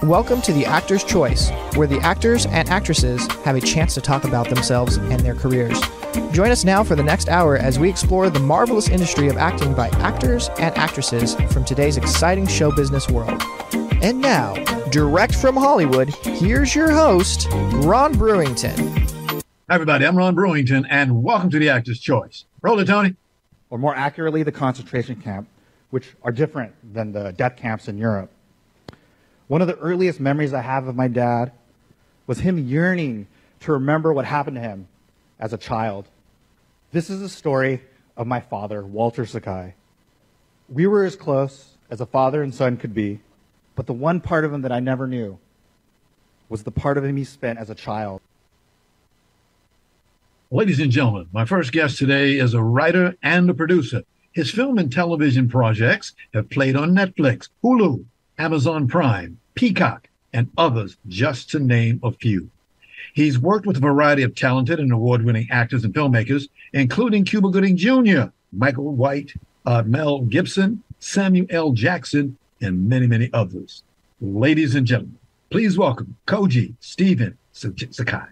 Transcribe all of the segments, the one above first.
Welcome to The Actor's Choice, where the actors and actresses have a chance to talk about themselves and their careers. Join us now for the next hour as we explore the marvelous industry of acting by actors and actresses from today's exciting show business world. And now, direct from Hollywood, here's your host, Ron Brewington. Hi, everybody. I'm Ron Brewington, and welcome to The Actor's Choice. Roll it, Tony. Or more accurately, the concentration camp, which are different than the death camps in Europe. One of the earliest memories I have of my dad was him yearning to remember what happened to him as a child. This is the story of my father, Walter Sakai. We were as close as a father and son could be, but the one part of him that I never knew was the part of him he spent as a child. Ladies and gentlemen, my first guest today is a writer and a producer. His film and television projects have played on Netflix, Hulu, Amazon Prime, Peacock, and others, just to name a few. He's worked with a variety of talented and award-winning actors and filmmakers, including Cuba Gooding Jr., Michael White, Mel Gibson, Samuel L. Jackson, and many, many others. Ladies and gentlemen, please welcome Koji Stephen Sakai.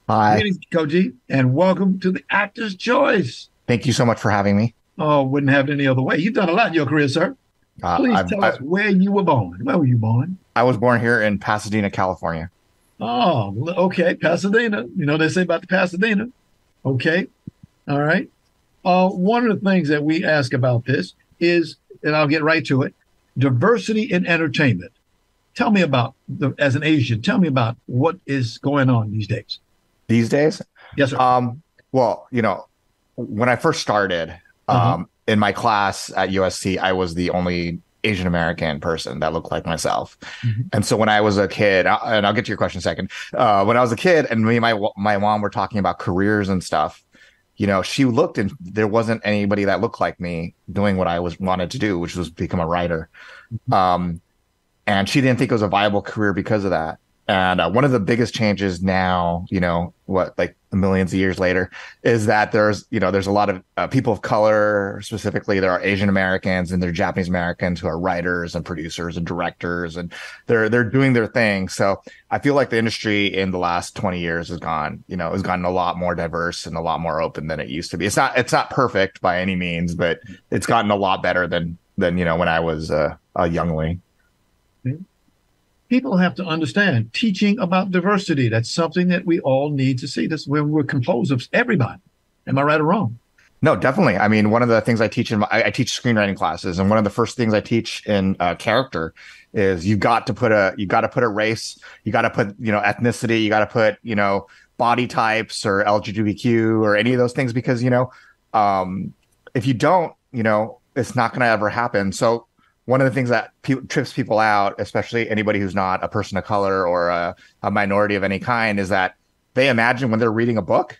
Hi. Greetings, Koji, and welcome to The Actor's Choice. Thank you so much for having me. Oh, wouldn't have it any other way. You've done a lot in your career, sir. Please tell us where you were born. Where were you born? I was born here in Pasadena, California. Oh, okay. Pasadena. You know, they say about the Pasadena. Okay. All right. One of the things that we ask about this is, and I'll get right to it, diversity in entertainment. Tell me about, as an Asian, tell me about what is going on these days. These days? Yes, sir. Well, you know, when I first started, in my class at USC, I was the only Asian American person that looked like myself. And so when I was a kid, and I'll get to your question in a second, when I was a kid and me and my mom were talking about careers and stuff, you know, she looked and there wasn't anybody that looked like me doing what I wanted to do, which was become a writer. And she didn't think it was a viable career because of that. And one of the biggest changes now, you know, like millions of years later, is that there's a lot of people of color, specifically there are Asian Americans and there are Japanese Americans who are writers and producers and directors, and they're doing their thing. So I feel like the industry in the last 20 years has gotten a lot more diverse and a lot more open than it used to be. It's not perfect by any means, but it's gotten a lot better than you know, when I was a youngling. People have to understand teaching about diversity. That's something that we all need to see. This when we're composed of everybody. Am I right or wrong? No, definitely. I mean, one of the things I teach I teach screenwriting classes, and one of the first things I teach in character is you got to put a race, you got to put, you know, ethnicity, you got to put, you know, body types or LGBTQ or any of those things, because, you know, if you don't, you know, it's not going to ever happen. So one of the things that trips people out, especially anybody who's not a person of color or a minority of any kind, is that they imagine when they're reading a book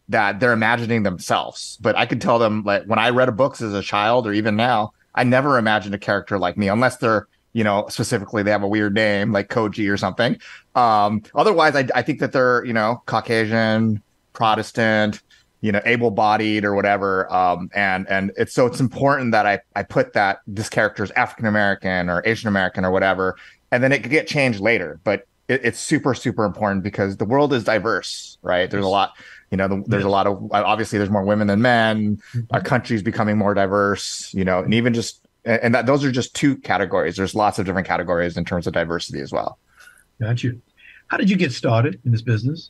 that they're imagining themselves. But I could tell them, like, when I read books as a child or even now, I never imagined a character like me, unless they're, you know, specifically they have a weird name like Koji or something. Otherwise, I think that they're, you know, Caucasian, Protestant, you know, able-bodied or whatever. And it's important that I put that this character is African-American or Asian American or whatever, and then it could get changed later. But it's super, super important because the world is diverse, right? There's a lot, you know, there's a lot of, obviously there's more women than men. Our country's becoming more diverse, you know, and even just, and that those are just two categories. There's lots of different categories in terms of diversity as well. Got you. How did you get started in this business?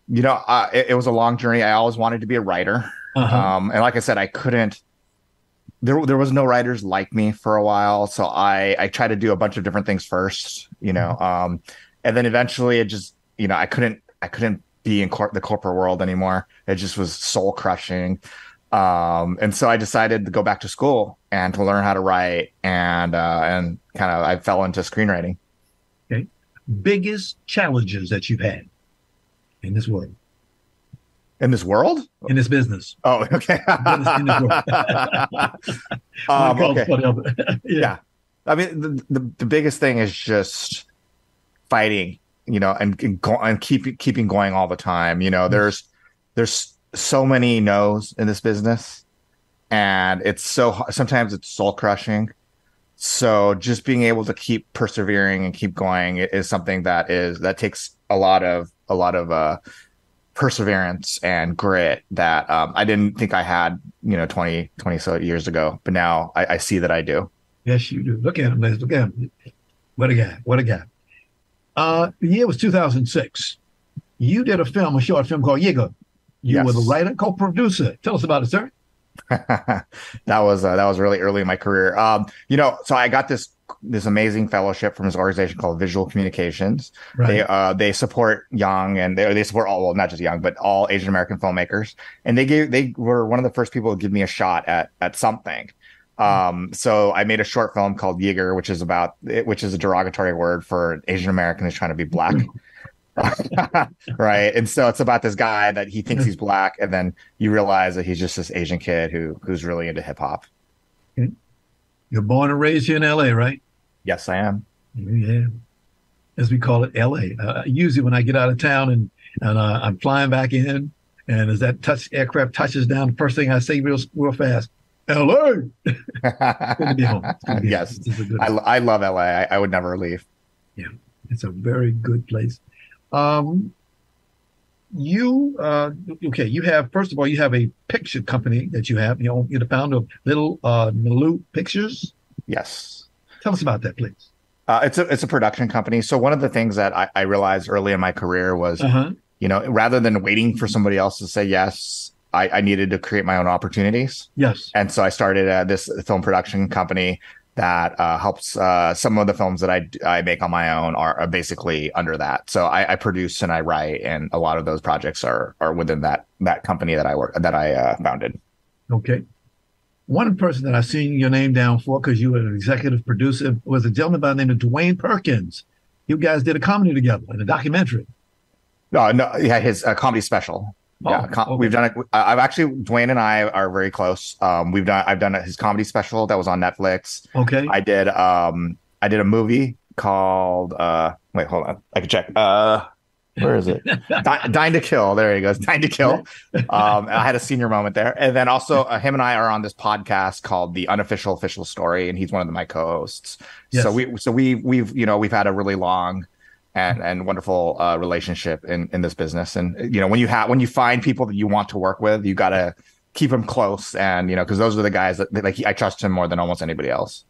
You know, it was a long journey. I always wanted to be a writer. And like I said, I couldn't, there was no writers like me for a while. So I tried to do a bunch of different things first, you know, and then eventually it just, you know, I couldn't be in the corporate world anymore. It just was soul crushing. And so I decided to go back to school and to learn how to write, and kind of, I fell into screenwriting. Okay. Biggest challenges that you've had in this world? In this world? In this business. Oh, okay. In this world. Okay. Yeah. I mean, the biggest thing is just fighting, you know, and keeping going all the time. You know, there's so many no's in this business, and it's sometimes it's soul crushing. So just being able to keep persevering and keep going is something that takes a lot of perseverance and grit that I didn't think I had, 20 so years ago, but now I see that I do. Yes, you do. Look at him, Liz. Look at him. What a guy. What a guy. The year was 2006. You did a short film called Yiga. You were the writer, co-producer. Tell us about it, sir. That was really early in my career. So I got this amazing fellowship from this organization called Visual Communications. Right. They support young, and they support all, well, not just young, but all Asian American filmmakers. And they were one of the first people to give me a shot at something. So I made a short film called Yeager, which is a derogatory word for an Asian American who's trying to be black. Right. And so it's about this guy that he thinks he's black, and then you realize that he's just this Asian kid who's really into hip hop. You're born and raised here in LA, right? Yes, I am. Yeah. As we call it, LA. Usually when I get out of town and I'm flying back in, and as that aircraft touches down, the first thing I say real fast, LA. It's good to be home. Yes. I love LA. I would never leave. Yeah. It's a very good place. You have, first of all, you have a picture company that you have. You're the founder of Little Malou Pictures. Yes. Tell us about that, please. It's a production company. So one of the things that I realized early in my career was, rather than waiting for somebody else to say yes, I needed to create my own opportunities. Yes. And so I started this film production company that helps some of the films that I make on my own are basically under that. So I produce and I write, and a lot of those projects are within that company that I founded. Okay. One person that I've seen your name down for, because you were an executive producer, was a gentleman by the name of Dwayne Perkins. You guys did a comedy together in a documentary. No, yeah, his comedy special. Yeah, okay. We've done it. Dwayne and I are very close. I've done his comedy special that was on Netflix. Okay. I did a movie called, wait, hold on. I can check. Where is it? Dying to Kill. There he goes. Dying to Kill. And I had a senior moment there. And then also him and I are on this podcast called The Unofficial Official Story, and he's one of my co-hosts. Yes. So we've had a really long and wonderful relationship in this business. And when you find people that you want to work with, you got to keep them close, and because those are the guys that I trust him more than almost anybody else.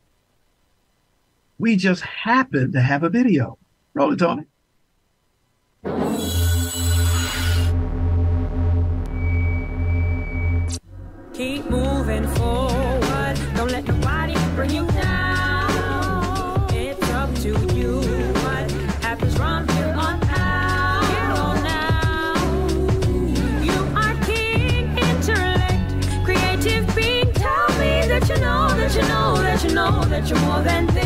We just happened to have a video. Roll it, Tony. Keep moving forward. Don't let nobody bring you down. It's up to you. What happens from here on out? Here on out. You are king, intellect, creative being. Tell me that you know, that you know, that you know, that you're more than this.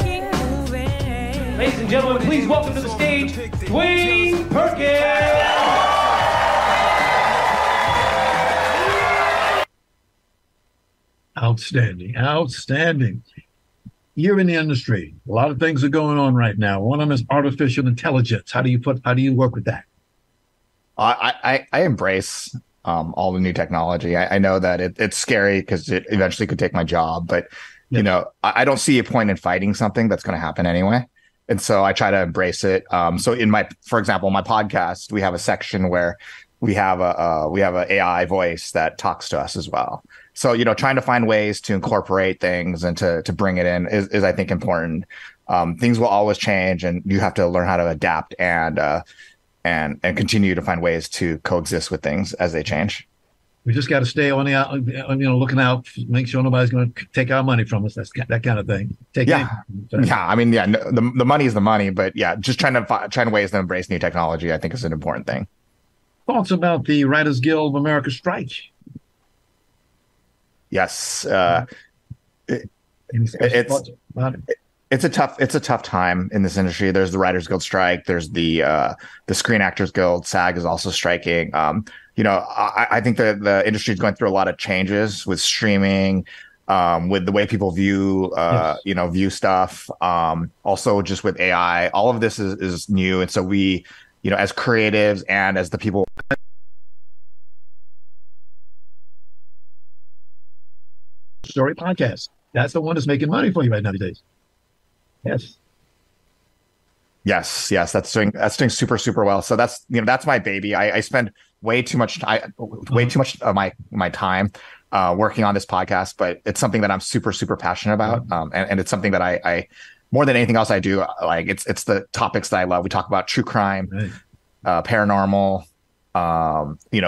Keep moving. Ladies and gentlemen, please welcome to the stage, Dwayne Perkins. Outstanding. You're in the industry. A lot of things are going on right now. One of them is artificial intelligence. How do you work with that? I embrace all the new technology. I know that it's scary because it eventually could take my job, but I don't see a point in fighting something that's going to happen anyway. And so I try to embrace it. So for example, my podcast, we have a section where we have a AI voice that talks to us as well. So, trying to find ways to incorporate things and to bring it in is I think important. Things will always change, and you have to learn how to adapt and continue to find ways to coexist with things as they change. We just got to stay on looking out, make sure nobody's going to take our money from us. That's that kind of thing. The money is the money, but just trying ways to embrace new technology, I think is an important thing. Thoughts about the Writers Guild of America strike? Yes, it's a tough time in this industry. There's the Writers Guild strike. There's the Screen Actors Guild. SAG is also striking. I think the industry is going through a lot of changes with streaming, with the way people view view stuff. Also, just with AI, all of this is new, and so we, as creatives and as the people. Story podcast. That's the one that's making money for you right now these days. Yes. Yes, that's doing super super well. So that's that's my baby. I spend way too much of my time working on this podcast, but it's something that I'm super super passionate about, and it's something that I more than anything else I do like. It's the topics that I love. We talk about true crime, paranormal,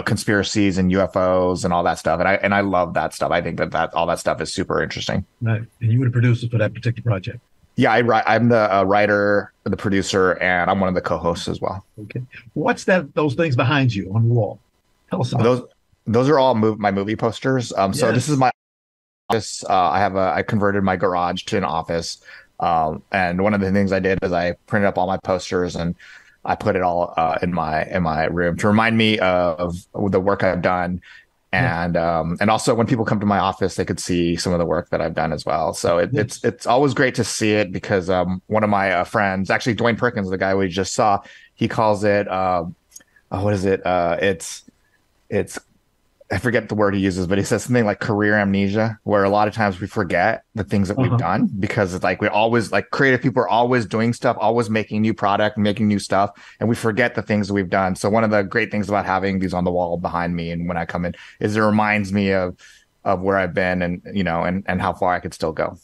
conspiracies and UFOs and all that stuff, and I love that stuff. I think that all that stuff is super interesting. Right, and you were the producer for that particular project. Yeah, I'm the writer, the producer, and I'm one of the co-hosts as well. Okay. What's those things behind you on the wall? Tell us about those. Those are all my movie posters. So this is my office. I converted my garage to an office. And one of the things I did is I printed up all my posters and I put it all in my room to remind me of the work I've done. And also when people come to my office, they could see some of the work that I've done as well. So it's always great to see it because one of my friends, actually Dwayne Perkins, the guy we just saw, he calls it what is it? It's I forget the word he uses, but he says something like career amnesia, where a lot of times we forget the things that we've done because it's like we're always like creative people are always doing stuff, always making new product, making new stuff, and we forget the things that we've done. So one of the great things about having these on the wall behind me and when I come in is it reminds me of where I've been and and how far I could still go.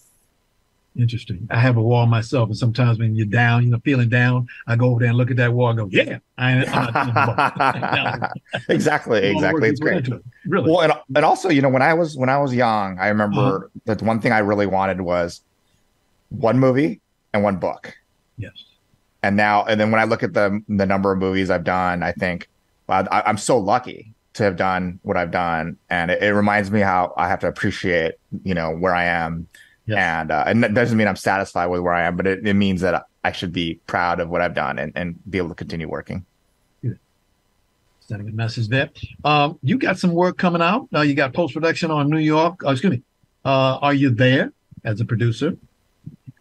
Interesting. I have a wall myself, and sometimes when you're down, feeling down, I go over there and look at that wall and go, yeah, I'm not Exactly. It's great. Really. Well, and also, when I was young, I remember that one thing I really wanted was one movie and one book. Yes. And then when I look at the number of movies I've done, I think, wow, I'm so lucky to have done what I've done, and it reminds me how I have to appreciate, where I am. Yes. And that doesn't mean I'm satisfied with where I am, but it means that I should be proud of what I've done and be able to continue working. Good. Sending a message there. You got some work coming out. You got post-production on New York. Are you there as a producer?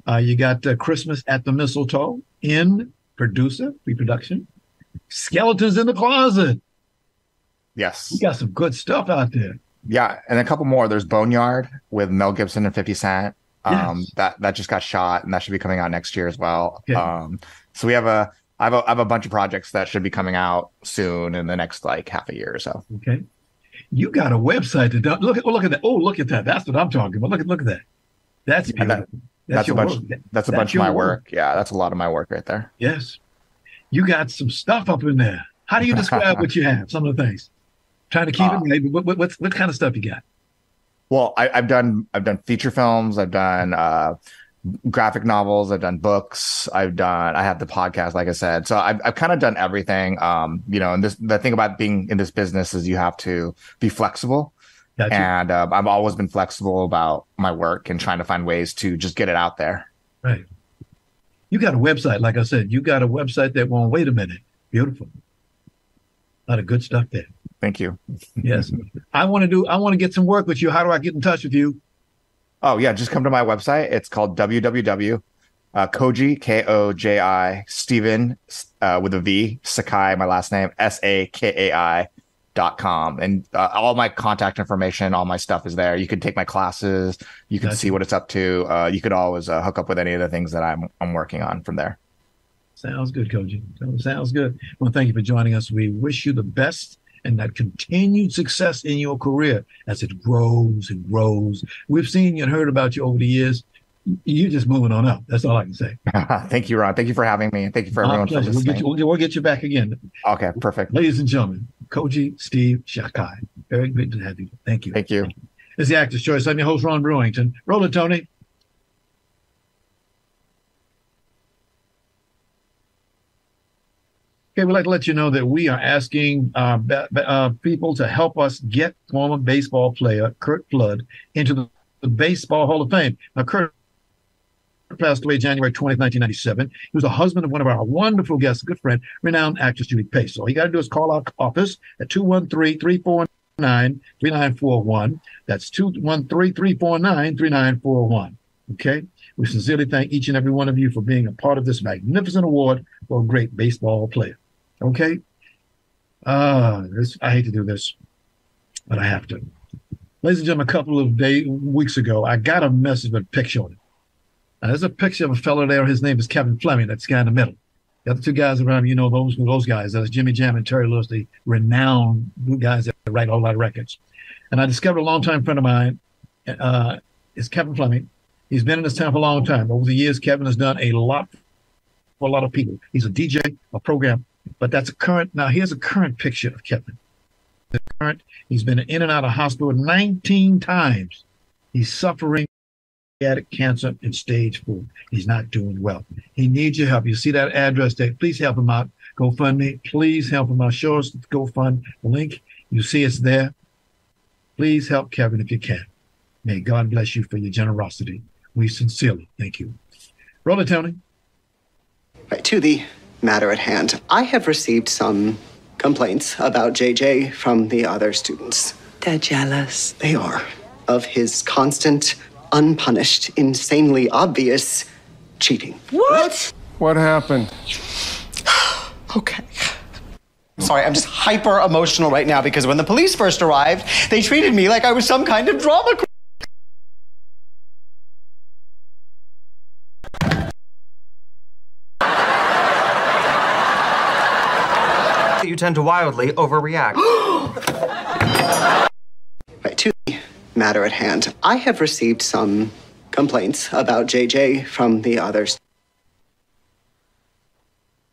You got Christmas at the Mistletoe in pre-production. Skeletons in the Closet. Yes. You got some good stuff out there. Yeah, and a couple more. There's Boneyard with Mel Gibson and 50 Cent. Yes. That just got shot, and that should be coming out next year as well. Okay. So I have a bunch of projects that should be coming out soon in the next like half a year or so. Okay. You got a website to look at that. Oh, look at that. That's what I'm talking about. Look at that. That's beautiful. That's a bunch of my work. Yeah, that's a lot of my work right there. Yes. You got some stuff up in there. How do you describe what you have? Some of the things. Trying to keep it. Maybe what kind of stuff you got? Well, I've done feature films. I've done graphic novels. I've done books. I have the podcast, like I said. So I've kind of done everything. And the thing about being in this business is you have to be flexible. Gotcha. And I've always been flexible about my work and trying to find ways to just get it out there. Right. You got a website, like I said. You got a website that won't wait a minute. Beautiful. A lot of good stuff there. Thank you. Yes. I want to get some work with you. How do I get in touch with you? Oh, yeah. Just come to my website. It's called www. Koji, Koji, Steven, with a V, Sakai, my last name, SAKAI.com. And all my contact information, all my stuff is there. You can take my classes. You can see what it's up to. You could always hook up with any of the things that I'm working on from there. Sounds good, Koji. Sounds good. Well, thank you for joining us. We wish you the best and that continued success in your career as it grows and grows. We've seen you and heard about you over the years. You're just moving on up. That's all I can say. Thank you, Ron. Thank you for having me. Thank you for everyone for listening. We'll get you back again. Okay, perfect. Ladies and gentlemen, Koji Steve Sakai. Very good to have you. Thank you. Thank you. This is the Actor's Choice. I'm your host, Ron Brewington. Roll it, Tony. Okay, we'd like to let you know that we are asking people to help us get former baseball player Curt Flood into the Baseball Hall of Fame. Now, Curt passed away January 20th, 1997. He was the husband of one of our wonderful guests, a good friend, renowned actress Judy Pace. So all you got to do is call our office at 213-349-3941. That's 213-349-3941. Okay? We sincerely thank each and every one of you for being a part of this magnificent award for a great baseball player. Okay? I hate to do this, but I have to. Ladies and gentlemen, a couple of weeks ago, I got a message with a picture on it. Now, there's a picture of a fellow there. His name is Kevin Fleming. That's the guy in the middle. The other two guys around, you know, those guys. That's Jimmy Jam and Terry Lewis, the renowned guys that write a lot of records. And I discovered a longtime friend of mine is Kevin Fleming. He's been in this town for a long time. Over the years, Kevin has done a lot for a lot of people. He's a DJ, a program, but that's a current. Now, here's a current picture of Kevin. He's been in and out of hospital 19 times. He's suffering pancreatic cancer in stage 4. He's not doing well. He needs your help. You see that address there. Please help him out. GoFundMe. Please help him out. Show us the GoFund link. You see it's there. Please help Kevin if you can. May God bless you for your generosity. We sincerely thank you. Roll it, Tony. Right, to the matter at hand. I have received some complaints about JJ from the other students. They're jealous. They are. Of his constant, unpunished, insanely obvious cheating. What? What happened? Okay. Sorry, I'm just hyper emotional right now because when the police first arrived, they treated me like I was some kind of drama queen. You tend to wildly overreact. Right, to the matter at hand. I have received some complaints about JJ from the others.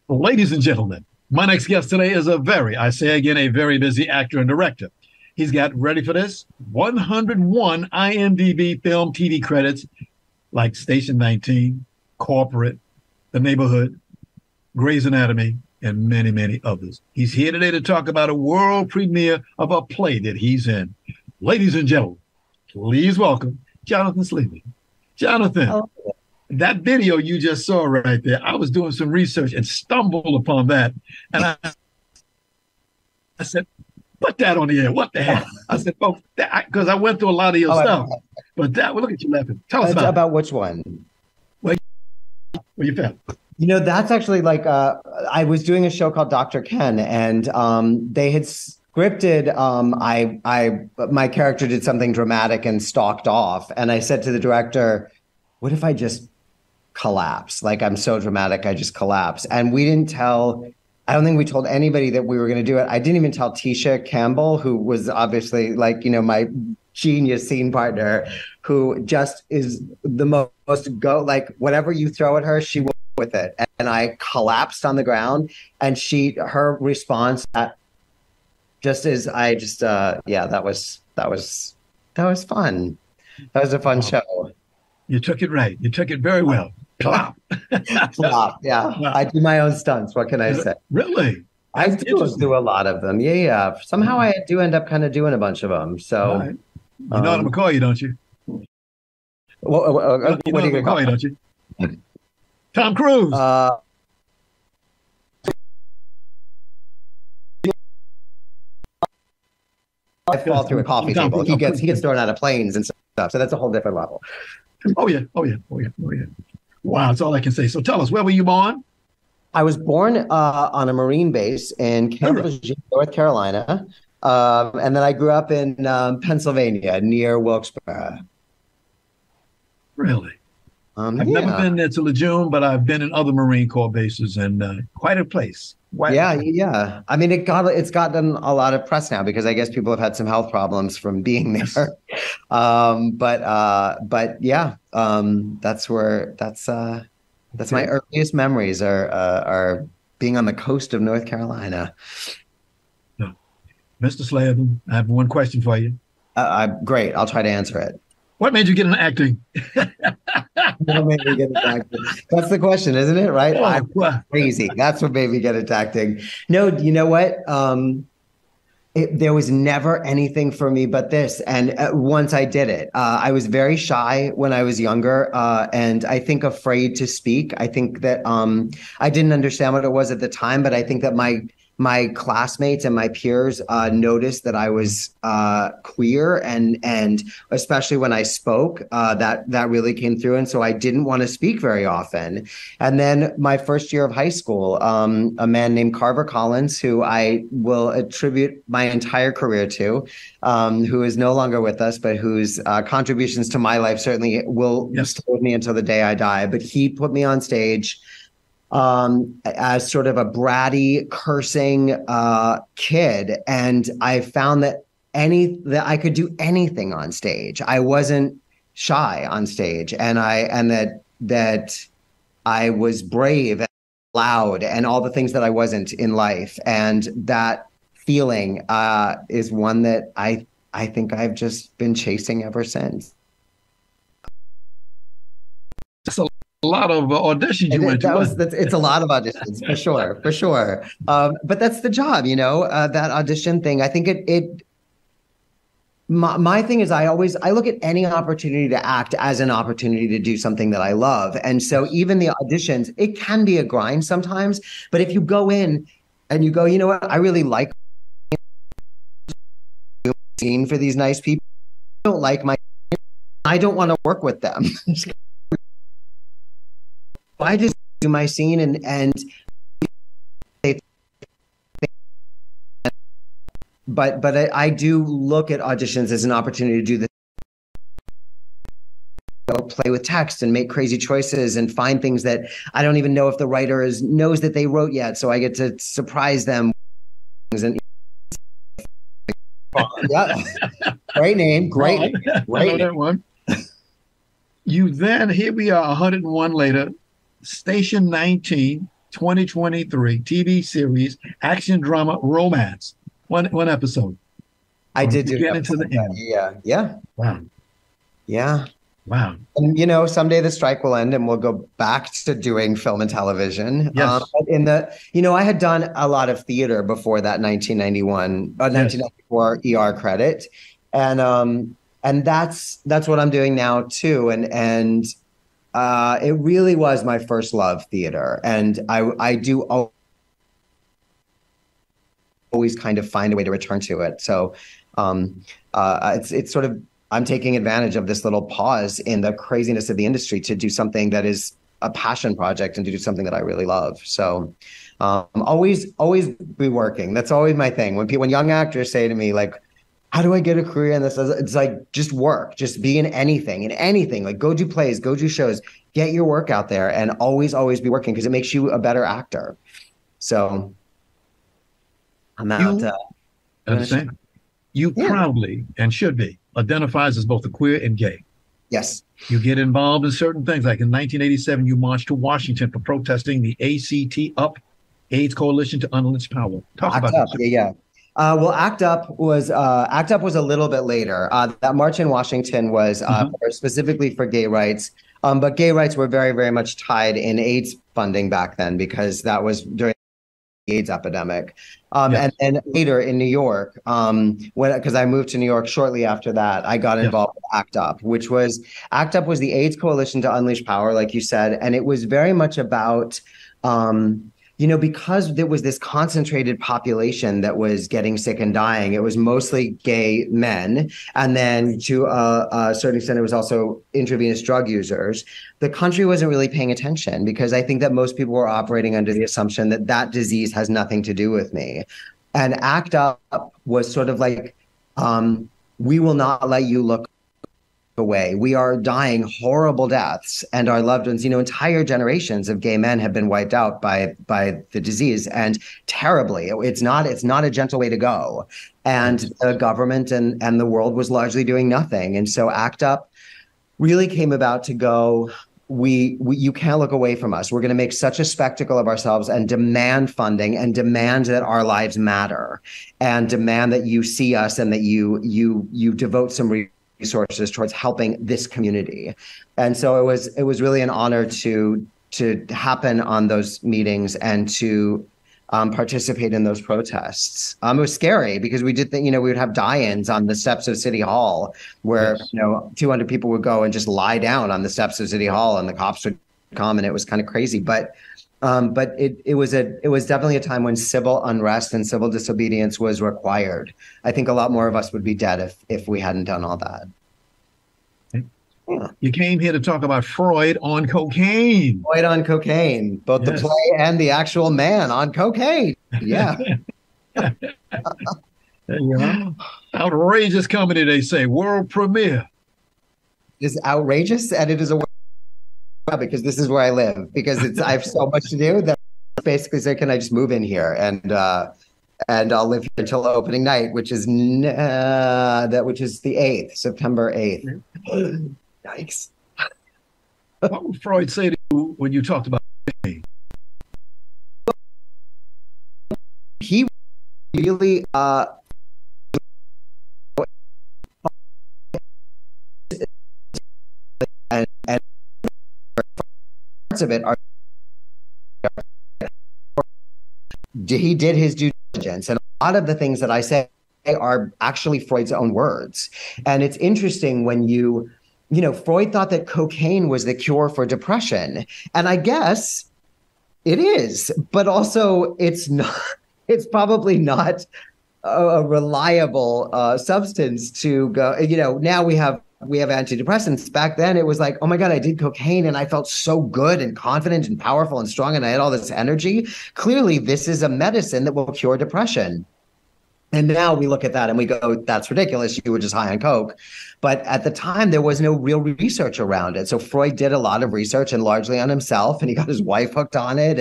Ladies and gentlemen, my next guest today is a very busy actor and director. He's got, ready for this, 101 IMDb film TV credits like Station 19, Corporate, The Neighborhood, Grey's Anatomy, and many, many others. He's here today to talk about a world premiere of a play that he's in. Ladies and gentlemen, please welcome Jonathan Slavin. Jonathan, that video you just saw right there, I was doing some research and stumbled upon that. And I said, put that on the air. What the heck? I said, folks, because I went through a lot of your stuff. But that, well, look at you laughing. Tell us about which one? Where you found? You know, that's actually like, I was doing a show called Dr. Ken, and they had scripted, my character did something dramatic and stalked off. And I said to the director, what if I just collapse? Like, I'm so dramatic, I just collapse. And we didn't tell, I don't think we told anybody that we were going to do it. I didn't even tell Tisha Campbell, who was obviously like, you know, my genius scene partner, who just is the most like, whatever you throw at her, she will with it. And I collapsed on the ground, and her response just is, that was fun. That was a fun show. You took it right. You took it very well. Plop. Plop, yeah. I do my own stunts. What can I say? Really? I do a lot of them. Yeah. Somehow I do end up kind of doing a bunch of them. So, right. You know what I'm gonna call you, don't you? What are you gonna call you, don't you? Tom Cruise. I fall through a coffee table. He gets thrown out of planes and stuff. So that's a whole different level. Oh yeah. Wow, that's all I can say. So tell us, where were you born? I was born on a Marine base in Camp Lejeune, North Carolina. And then I grew up in Pennsylvania near Wilkes-Barre. Really? I've never been there to Lejeune, but I've been in other Marine Corps bases, and quite a place. Yeah. I mean, it's gotten a lot of press now because I guess people have had some health problems from being there. But yeah, that's my earliest memories are being on the coast of North Carolina. Mr. Slavin, I have one question for you. Great. I'll try to answer it. What made you get into acting? What made me get into acting? That's the question, isn't it? Right? I'm crazy. That's what made me get into acting. No, you know what? There was never anything for me but this. And once I did it, I was very shy when I was younger, and I think afraid to speak. I think that I didn't understand what it was at the time, but I think that my my classmates and my peers noticed that I was queer, and especially when I spoke, that really came through. And so I didn't want to speak very often. And then my first year of high school, a man named Carver Collins, who I will attribute my entire career to, who is no longer with us, but whose contributions to my life certainly will stay with me until the day I die. But he put me on stage as sort of a bratty, cursing kid, and I found that I could do anything on stage. I wasn't shy on stage, and that I was brave and loud and all the things that I wasn't in life. And that feeling is one that I think I've just been chasing ever since. A lot of auditions you went to. It's a lot of auditions, for sure. But that's the job, that audition thing. I think my thing is I look at any opportunity to act as an opportunity to do something that I love. And so even the auditions, it can be a grind sometimes, but if you go in and you go, you know what, I really like scene for these nice people. I don't like I don't want to work with them. I just do my scene and but I do look at auditions as an opportunity to do this, play with text and make crazy choices and find things that I don't even know if the writer knows that they wrote yet. So I get to surprise them. And yeah, great name, great name. That one. You then, here we are 101 later. Station 19, 2023, TV series, action drama, romance. One episode. I did do get into the end. Yeah. Wow. Yeah. Wow. And someday the strike will end and we'll go back to doing film and television. Yes. I had done a lot of theater before that 1994 ER credit. And that's what I'm doing now too. And it really was my first love, theater. And I do always kind of find a way to return to it. So it's sort of, I'm taking advantage of this little pause in the craziness of the industry to do something that is a passion project and to do something that I really love. So always be working. That's always my thing. When young actors say to me, like, how do I get a career in this? It's like, just work, just be in anything, like go do plays, go do shows, get your work out there, and always be working because it makes you a better actor. So I'm out. You proudly, and should be, identifies as both a queer and gay. Yes. You get involved in certain things. Like in 1987, you marched to Washington for protesting the ACT UP, AIDS Coalition to Unleash Power. Talk about that. Yeah. Well, ACT UP was a little bit later. That march in Washington was specifically for gay rights, but gay rights were very, very much tied in AIDS funding back then because that was during the AIDS epidemic. And later in New York, because I moved to New York shortly after that, I got involved with ACT UP, ACT UP was the AIDS Coalition to Unleash Power, like you said, and it was very much about because there was this concentrated population that was getting sick and dying, it was mostly gay men. And then to a certain extent, it was also intravenous drug users. The country wasn't really paying attention because I think that most people were operating under the assumption that disease has nothing to do with me. And ACT UP was sort of like, we will not let you look away. We are dying horrible deaths, and our loved ones, entire generations of gay men have been wiped out by the disease, and terribly. It's not a gentle way to go. And the government and the world was largely doing nothing. And so ACT UP really came about to go, you can't look away from us. We're going to make such a spectacle of ourselves and demand funding and demand that our lives matter and demand that you see us and that you devote some resources towards helping this community. And so it was really an honor to happen on those meetings and to participate in those protests. It was scary because we did think, we would have die-ins on the steps of City Hall where, 200 people would go and just lie down on the steps of City Hall and the cops would come, and it was kind of crazy. But But it was definitely a time when civil unrest and civil disobedience was required. I think a lot more of us would be dead if we hadn't done all that. Yeah. You came here to talk about Freud on cocaine. Freud on cocaine, both the play and the actual man on cocaine. Yeah. There you go. Outrageous comedy, they say. World premiere. It's outrageous, and it is a because this is where I live. Because I have so much to do that I basically say, can I just move in here and I'll live here until opening night, which is the 8th, September 8th. Yikes. What would Freud say to you when you talked about cocaine? He really and parts of it are he did his due diligence, and a lot of the things that I say are actually Freud's own words. And it's interesting when you know, Freud thought that cocaine was the cure for depression, and I guess it is, but also it's not. It's probably not a reliable substance to go. You know, now we have antidepressants. Back then, it was like, oh my God, I did cocaine and I felt so good and confident and powerful and strong, and I had all this energy. Clearly, this is a medicine that will cure depression. And now we look at that and we go, that's ridiculous. You were just high on coke. But at the time, there was no real research around it. So Freud did a lot of research, and largely on himself, and he got his wife hooked on it.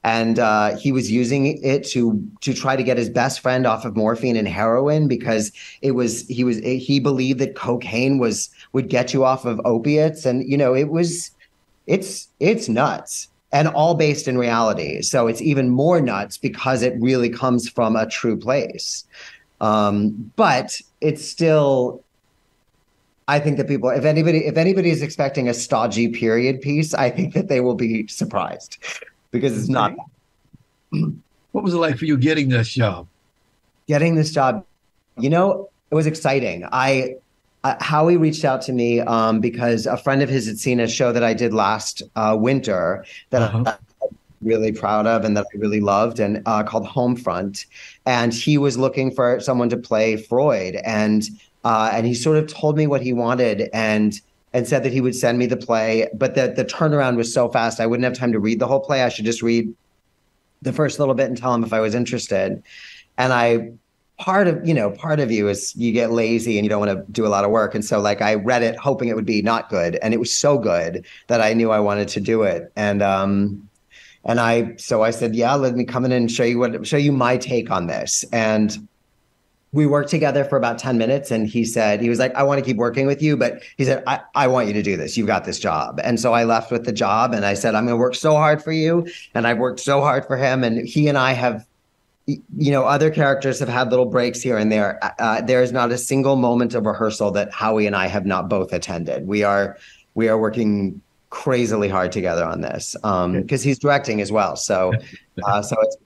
And he was using it to try to get his best friend off of morphine and heroin, because he believed that cocaine would get you off of opiates. And, you know, it's nuts. And all based in reality. So it's even more nuts because it really comes from a true place. But it's still, I think that people, if anybody is expecting a stodgy period piece, I think that they will be surprised, because it's not that. What was it like for you getting this job? Getting this job, you know, it was exciting. Howie reached out to me because a friend of his had seen a show that I did last winter that I'm really proud of and that I really loved, and called Homefront. And he was looking for someone to play Freud, and he sort of told me what he wanted and said that he would send me the play. But the turnaround was so fast, I wouldn't have time to read the whole play. I should just read the first little bit and tell him if I was interested. And part of you is you get lazy and you don't want to do a lot of work. And so like I read it hoping it would be not good. And it was so good that I knew I wanted to do it. And I said, yeah, let me come in and show you my take on this. And we worked together for about 10 minutes. And he was like, I want to keep working with you. But he said, I want you to do this. You've got this job. And so I left with the job, and I said, I'm going to work so hard for you. And I've worked so hard for him. And he and I have, you know, other characters have had little breaks here and there. There is not a single moment of rehearsal that Howie and I have not both attended. We are working crazily hard together on this because he's directing as well. So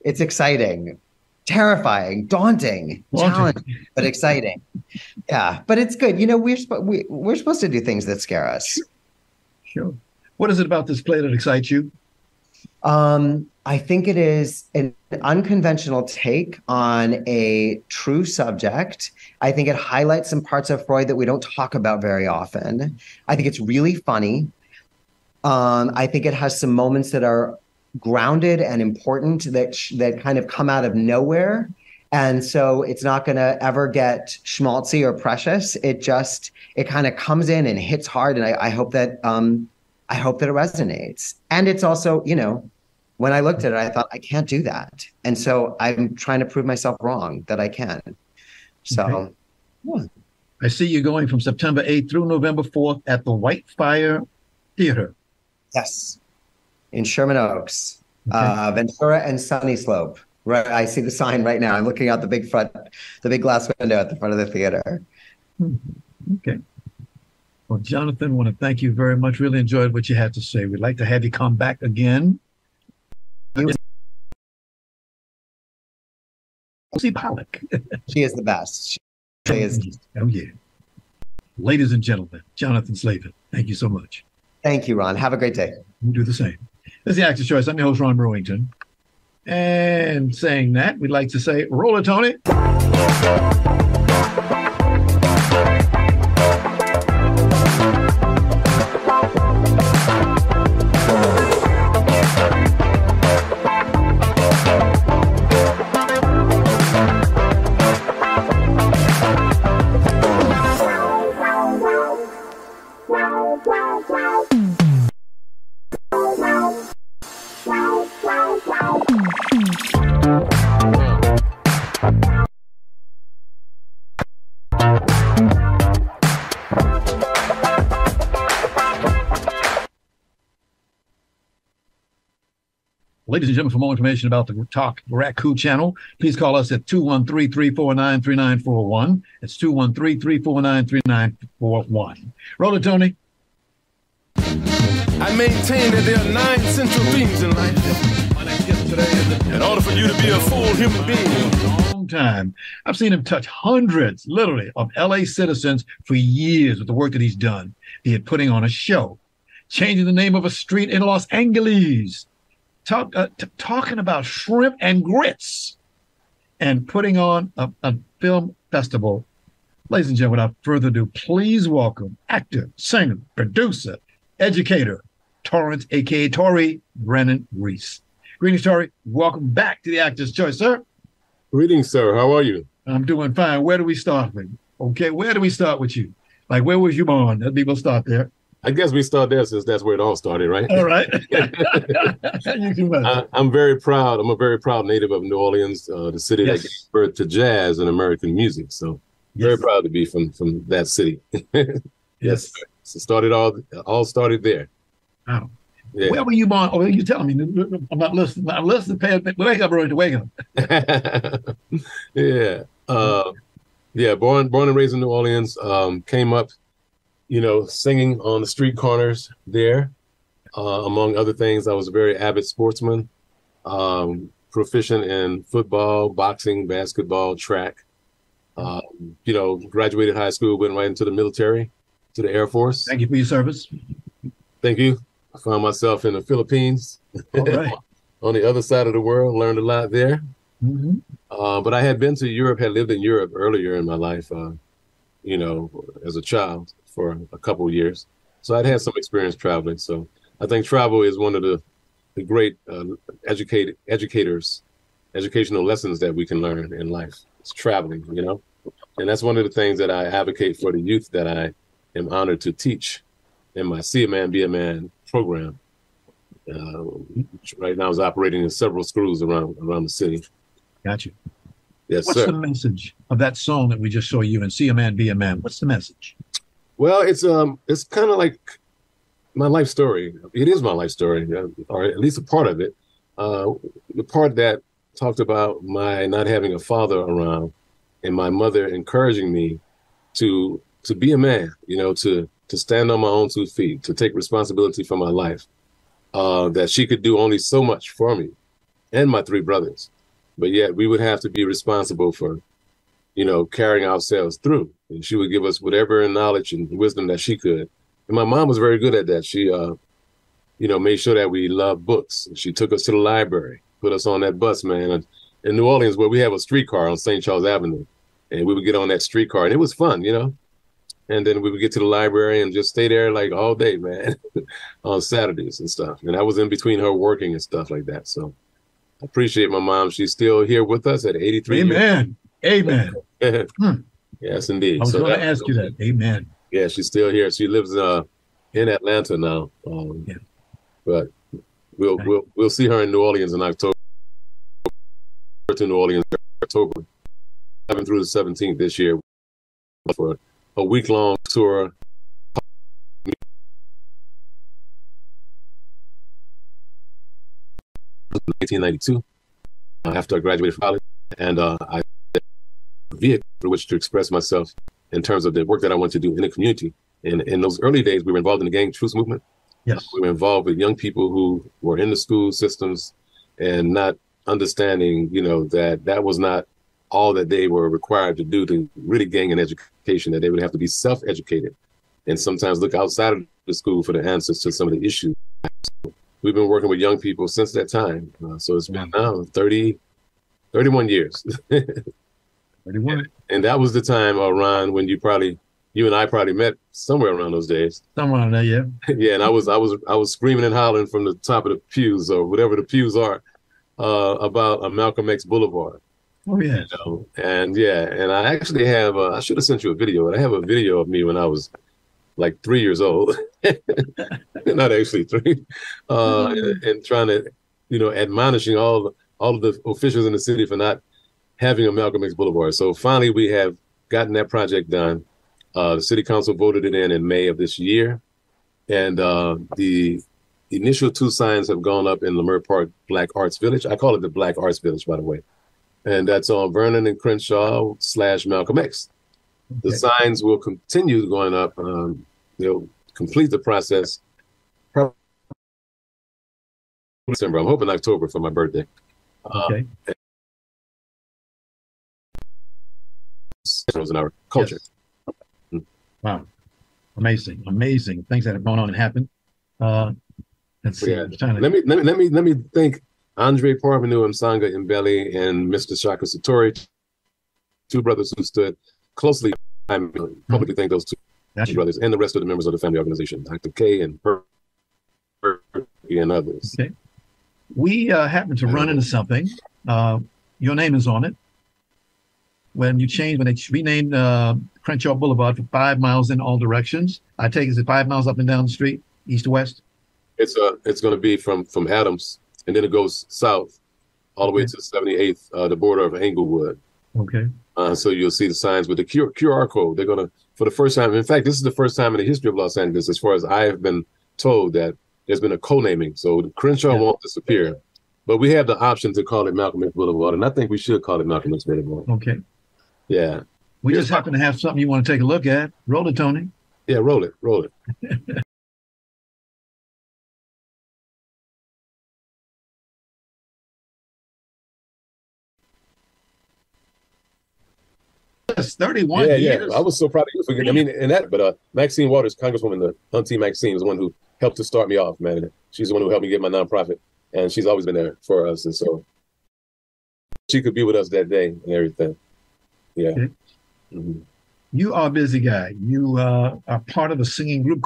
it's exciting, terrifying, daunting, challenging, but exciting. Yeah, but it's good. You know, we're supposed to do things that scare us. Sure. What is it about this play that excites you? I think it is an unconventional take on a true subject. I think it highlights some parts of Freud that we don't talk about very often. I think it's really funny. I think it has some moments that are grounded and important that kind of come out of nowhere. And so it's not going to ever get schmaltzy or precious. It kind of comes in and hits hard. And I hope that it resonates. And it's also, you know, when I looked at it, I thought, I can't do that. And so I'm trying to prove myself wrong that I can. So, yeah. I see you going from September 8th through November 4th at the Whitefire Theater. Yes. In Sherman Oaks, Ventura and Sunny Slope. Right. I see the sign right now. I'm looking out the big glass window at the front of the theater. Okay. Well, Jonathan, I want to thank you very much. Really enjoyed what you had to say. We'd like to have you come back again. Lucy Pollock. She is the best. She is. Oh, yeah. Ladies and gentlemen, Jonathan Slavin, thank you so much. Thank you, Ron. Have a great day. You do the same. This is the Actor's Choice. I'm your host, Ron Brewington. And saying that, we'd like to say, roll it, Tony. Ladies and gentlemen, for more information about the Talk Raku channel, please call us at 213-349-3941. It's 213-349-3941. Roll it, Tony. I maintain that there are 9 central themes in life. My next guest today is in order for you to be a full human being. A long time. I've seen him touch hundreds, literally, of LA citizens for years with the work that he's done. Be it putting on a show, changing the name of a street in Los Angeles, talking about shrimp and grits, and putting on a film festival. Ladies and gentlemen, without further ado, please welcome actor, singer, producer, educator, Torrence, a.k.a. Torrence Brannon-Reese. Greetings, Torrence. Welcome back to the Actor's Choice, sir. Greetings, sir. How are you? I'm doing fine. Where do we start with? Okay, where do we start with you? Like, where was you born? Let people start there. I guess we start there since that's where it all started, right? All right. I'm very proud. I'm a very proud native of New Orleans, the city that gave birth to jazz and American music. So very proud to be from that city. Yes. So all started there. Wow. Yeah. Where were you born? Oh, you telling me? I'm not listening. I'm listening. Wake up, Roy, to wake up. Yeah. Born and raised in New Orleans. Came up, singing on the street corners there. Among other things, I was a very avid sportsman, proficient in football, boxing, basketball, track. Graduated high school, went right into the military, to the Air Force. Thank you for your service. Thank you. I found myself in the Philippines. All right. On the other side of the world, learned a lot there. Mm-hmm. But I had been to Europe, had lived in Europe earlier in my life, as a child for a couple of years. So I'd had some experience traveling. So I think travel is one of the great educational lessons that we can learn in life. It's traveling, and that's one of the things that I advocate for the youth that I am honored to teach in my See a Man, Be a Man program. Right now is operating in several schools around the city. Got you. Yes, What's sir. the message of that song that we just saw you in, See a Man, Be a Man? What's the message? Well, it's kind of like my life story. It is my life story, or at least a part of it. The part that talked about my not having a father around and my mother encouraging me to be a man, to stand on my own 2 feet, to take responsibility for my life, that she could do only so much for me and my 3 brothers. But yet we would have to be responsible for, carrying ourselves through. And she would give us whatever knowledge and wisdom that she could. And my mom was very good at that. She, made sure that we loved books. She took us to the library, put us on that bus, man. And in New Orleans, where we have a streetcar on St. Charles Avenue, and we would get on that streetcar, and it was fun, And then we would get to the library and just stay there like all day, man, on Saturdays and stuff. And I was in between her working and stuff like that. So I appreciate my mom. She's still here with us at 83 Amen. Amen. Yes, indeed. I was going to ask you that. Amen. Yeah, she's still here. She lives in Atlanta now. But we'll see her in New Orleans in October. To New Orleans in October, 7th through the 17th this year for a week-long tour. 1992, after I graduated from college, and I had a vehicle for which to express myself in terms of the work that I wanted to do in the community. And in those early days, we were involved in the gang truth movement. Yes. We were involved with young people who were in the school systems and not understanding, that was not all that they were required to do to really gain an education, that they would have to be self-educated and sometimes look outside of the school for the answers to some of the issues. we've been working with young people since that time. So it's been now 31 years. 31. And that was the time, Ron, when you and I probably met somewhere around those days. Somewhere around there, yeah. Yeah, and I was screaming and hollering from the top of the pews or whatever the pews are about Malcolm X Boulevard. Oh yeah. You know? And I actually have I should have sent you a video, but I have a video of me when I was like 3 years old. Not actually 3. And trying to, admonishing all of the officials in the city for not having a Malcolm X Boulevard. So finally we have gotten that project done. The city council voted it in May of this year. And the initial 2 signs have gone up in Leimert Park Black Arts Village. I call it the Black Arts Village, by the way. And that's on Vernon and Crenshaw / Malcolm X. The signs will continue going up. They'll complete the process December. I'm hoping October for my birthday. Okay. In our culture. Yes. Wow. Amazing things that have gone on and happened. Let's see. Yeah. Let me thank Andre Parvenu and Sangha Mbele and Mr. Shaka Satori, 2 brothers who stood closely. I publicly thank those 2 brothers and the rest of the members of the family organization, Dr. K and Perky and others. Okay. We happen to run into something. Your name is on it. When they renamed Crenshaw Boulevard for 5 miles in all directions, I take it 5 miles up and down the street, east to west? It's going to be from Adams, and then it goes south all the way to 78th, the border of Englewood. Okay. So you'll see the signs with the QR code. They're going to, for the first time, in fact, this is the first time in the history of Los Angeles, as far as I have been told, that there's been a co-naming. So Crenshaw won't disappear, but we have the option to call it Malcolm X Boulevard, and I think we should call it Malcolm X Boulevard. Okay. Yeah. We just happen to have something you want to take a look at. Roll it, Tony. Yeah, roll it. Yes, 31 years. Yeah. I was so proud of you for getting, but Maxine Waters, Congresswoman, the Auntie Maxine, is the one who helped to start me off, man. She's the one who helped me get my nonprofit, and she's always been there for us. And so she could be with us that day and everything. Yeah. Okay. Mm-hmm. You are a busy guy. You are part of a singing group.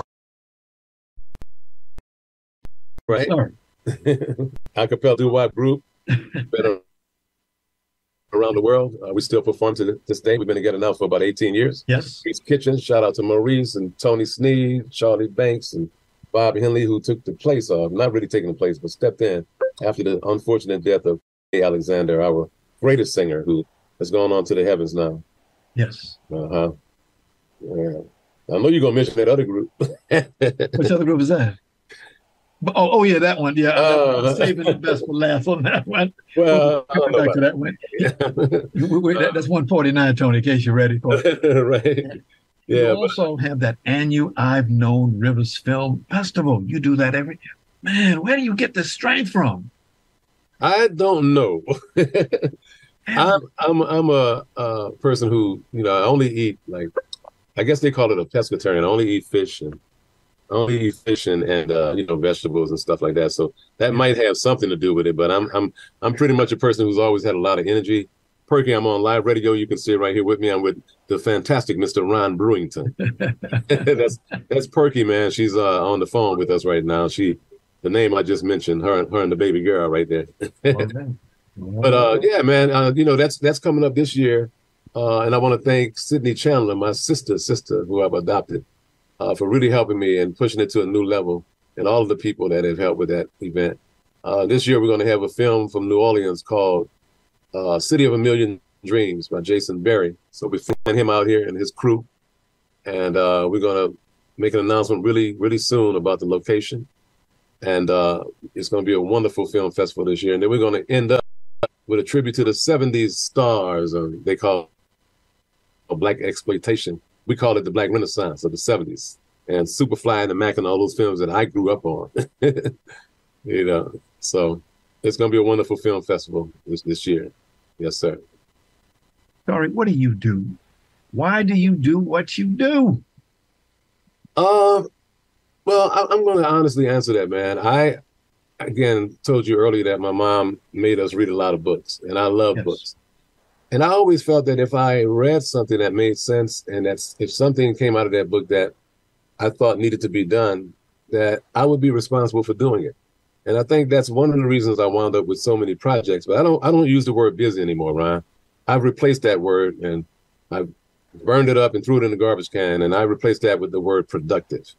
Right. Acapella doo-wop group. Been around the world. We still perform to this day. We've been together now for about 18 years. Yes. Maurice Kitchen. Shout out to Maurice and Tony Sneed, Charlie Banks, and Bob Henley, who took the place of, not really taking the place, but stepped in after the unfortunate death of Alexander, our greatest singer, who has gone on to the heavens now. Yes. Yeah. I know you're gonna mention that other group. Which other group is that? Oh yeah, that one. Yeah, I'm saving the best for last on that one. Well, we'll come back to that one. That's 149, Tony. In case you're ready for it. Right. Yeah. You also have that annual I've Known Rivers Film Festival. You do that every year. Man, where do you get the strength from? I don't know. I'm a person who, I only eat, like, I guess they call it a pescatarian. I only eat fish and vegetables and stuff like that. So that might have something to do with it. But I'm pretty much a person who's always had a lot of energy. Perky, I'm on live radio. You can see it right here with me. I'm with the fantastic Mr. Ron Brewington. that's Perky, man. She's on the phone with us right now. The name I just mentioned, her and the baby girl right there. But yeah, man, that's coming up this year. And I want to thank Sydney Chandler, my sister who I've adopted, for really helping me and pushing it to a new level, and all of the people that have helped with that event. This year, we're going to have a film from New Orleans called City of a Million Dreams by Jason Berry. So we're flying him out here and his crew. And we're going to make an announcement really, really soon about the location. And it's going to be a wonderful film festival this year. And then we're going to end up with a tribute to the 70s stars. They call it Black exploitation. We call it the Black Renaissance of the 70s. And Superfly and the Mac and all those films that I grew up on. So it's going to be a wonderful film festival this year. Yes, sir. Sorry, what do you do? Why do you do what you do? Well, I'm going to honestly answer that, man. again, told you earlier that my mom made us read a lot of books, and I love Yes. books. And I always felt that if I read something that made sense, and if something came out of that book that I thought needed to be done, that I would be responsible for doing it. And I think that's one of the reasons I wound up with so many projects. But I don't use the word busy anymore, Ryan. I've replaced that word, and I've burned it up and threw it in the garbage can, and I replaced that with the word productive.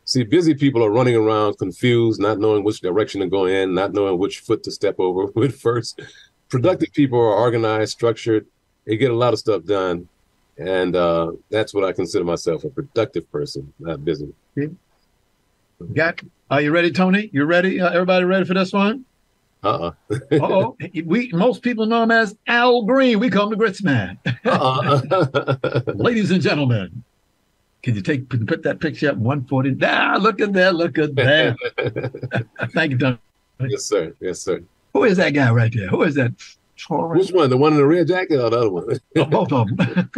See, busy people are running around confused, not knowing which direction to go in, not knowing which foot to step over with first. Productive people are organized, structured. They get a lot of stuff done. And that's what I consider myself, a productive person, not busy. Are you ready, Tony? You ready? Everybody ready for this one? Uh-oh. Most people know him as Al Green. We call him the Grits Man. Ladies and gentlemen, can you put that picture up 140? Ah, look at that. Look at that. Thank you, Tony. Yes, sir. Yes, sir. Who is that guy right there? Who is that? Which one? The one in the red jacket or the other one? Both of them.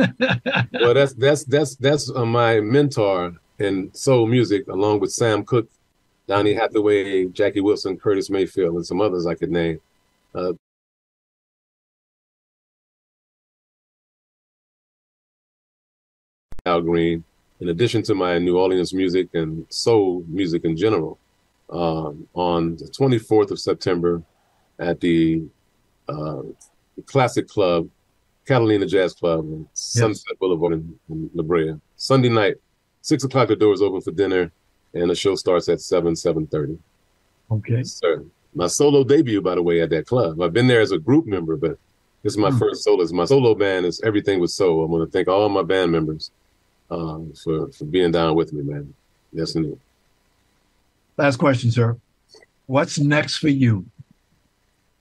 Well, that's my mentor in soul music, along with Sam Cooke, Donny Hathaway, Jackie Wilson, Curtis Mayfield, and some others I could name. Al Green, in addition to my New Orleans music and soul music in general, on the 24th of September at the Classic Club, Catalina Jazz Club, on Sunset Boulevard in La Brea. Sunday night, 6 o'clock, the doors open for dinner, and the show starts at 7:30. Okay. Yes, sir. My solo debut, by the way, at that club. I've been there as a group member, but this is my first solo. My solo band is Everything with Soul. I want to thank all my band members for being down with me, man. Yes, indeed. Last question, sir. What's next for you?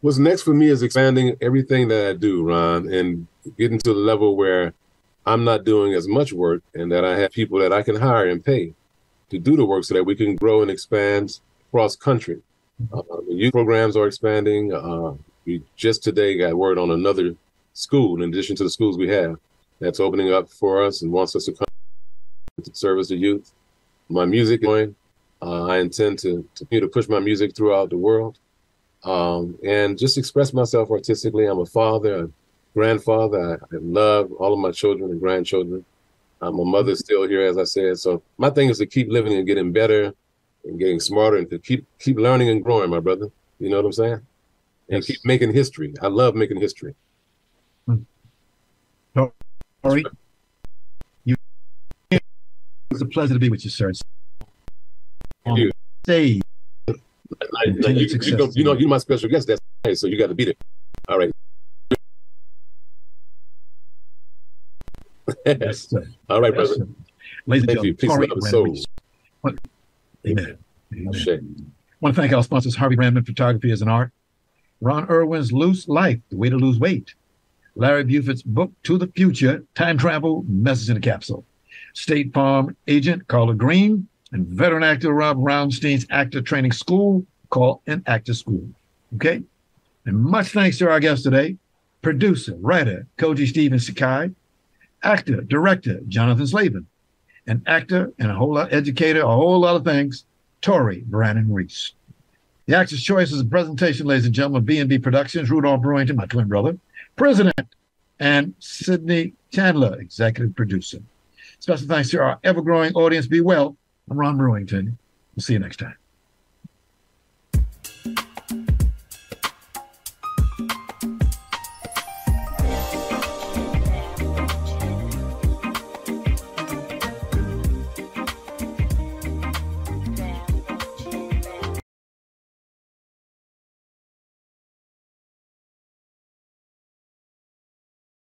What's next for me is expanding everything that I do, Ron, and getting to the level where I'm not doing as much work and that I have people that I can hire and pay to do the work so that we can grow and expand across country. The youth programs are expanding. We just today got word on another school, in addition to the schools we have, that's opening up for us and wants us to come to service the youth. My music is going. I intend to continue to push my music throughout the world and just express myself artistically. I'm a father, a grandfather. I love all of my children and grandchildren. My mother's still here, as I said. So my thing is to keep living and getting better and getting smarter and to keep learning and growing, my brother. You know what I'm saying? And keep making history. I love making history. Sorry. It's a pleasure to be with you, sir. Thank you. Stay. You know, you're my special guest. That's nice, so you got to be there. All right. Yes, sir. All right, Yes, brother. sir. Ladies and Thank you. gentlemen, Peace, Torrence love, and soul. Brannon-Reese. Amen. Shit. I want to thank our sponsors, Harvey Brandman Photography as an Art, Ron Irwin's Loose Life, The Way to Lose Weight, Larry Buford's book, To the Future, Time Travel, Message in a Capsule, State Farm agent Carla Green, and veteran actor Rob Brownstein's actor training school called An Actor School. Okay? And much thanks to our guest today, producer, writer, Koji Stephen Sakai, actor, director, Jonathan Slavin, and actor and a whole lot educator, a whole lot of things, Torrence Brannon-Reese. The Actor's Choice is a presentation, ladies and gentlemen, of B&B Productions, Rudolph Brewington, my twin brother, president, and Sidney Chandler, executive producer. Special thanks to our ever-growing audience. Be well. I'm Ron Brewington. We'll see you next time.